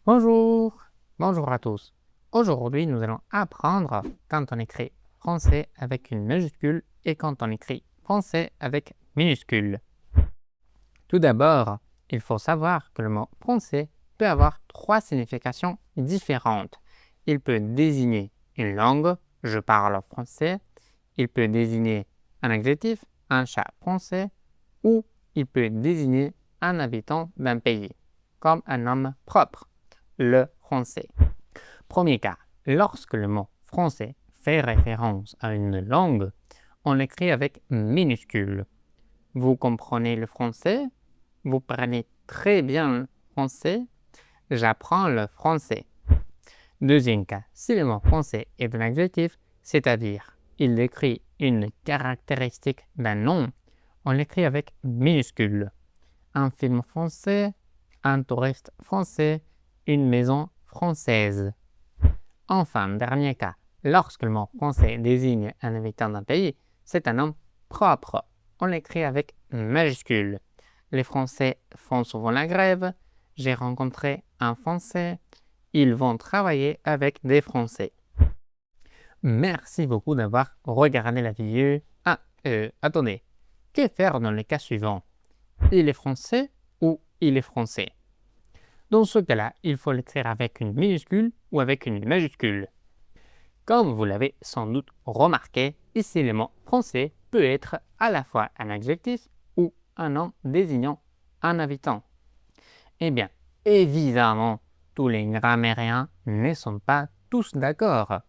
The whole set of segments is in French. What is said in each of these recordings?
Bonjour, bonjour à tous. Aujourd'hui, nous allons apprendre quand on écrit français avec une majuscule et quand on écrit français avec minuscule. Tout d'abord, il faut savoir que le mot français peut avoir trois significations différentes. Il peut désigner une langue, je parle français. Il peut désigner un adjectif, un chat français, ou il peut désigner un habitant d'un pays, comme un homme propre, le français. Premier cas, lorsque le mot français fait référence à une langue, on l'écrit avec minuscule. Vous comprenez le français? Vous parlez très bien le français? J'apprends le français. Deuxième cas, si le mot français est un adjectif, c'est-à-dire il décrit une caractéristique d'un nom, on l'écrit avec minuscule. Un film français, un touriste français, une maison française. Enfin, dernier cas, lorsque le mot français désigne un habitant d'un pays, c'est un nom propre. On l'écrit avec majuscule. Les Français font souvent la grève. J'ai rencontré un Français. Ils vont travailler avec des Français. Merci beaucoup d'avoir regardé la vidéo. Attendez. Que faire dans le cas suivant? Il est français ou il est français? Dans ce cas-là, il faut l'écrire avec une minuscule ou avec une majuscule. Comme vous l'avez sans doute remarqué, ici le mot français peut être à la fois un adjectif ou un nom désignant un habitant. Eh bien, évidemment, tous les grammairiens ne sont pas tous d'accord.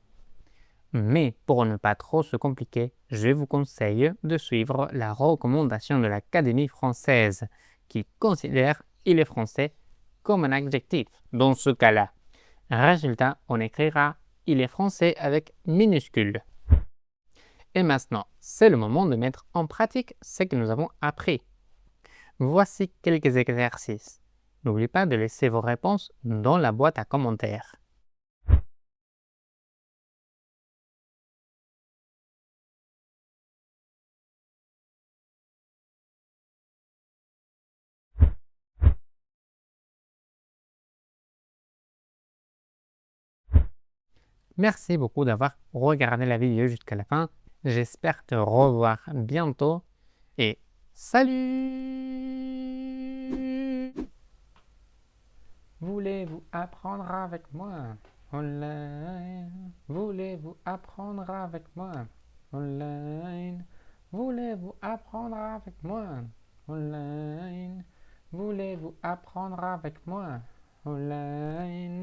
Mais pour ne pas trop se compliquer, je vous conseille de suivre la recommandation de l'Académie française qui considère il est français comme un adjectif dans ce cas-là. Résultat, on écrira il est français avec minuscule. Et maintenant, c'est le moment de mettre en pratique ce que nous avons appris. Voici quelques exercices. N'oubliez pas de laisser vos réponses dans la boîte à commentaires. Merci beaucoup d'avoir regardé la vidéo jusqu'à la fin. J'espère te revoir bientôt et salut! Voulez-vous apprendre avec moi? Online. Voulez-vous apprendre avec moi? Online. Voulez-vous apprendre avec moi? Online. Voulez-vous apprendre avec moi? Online.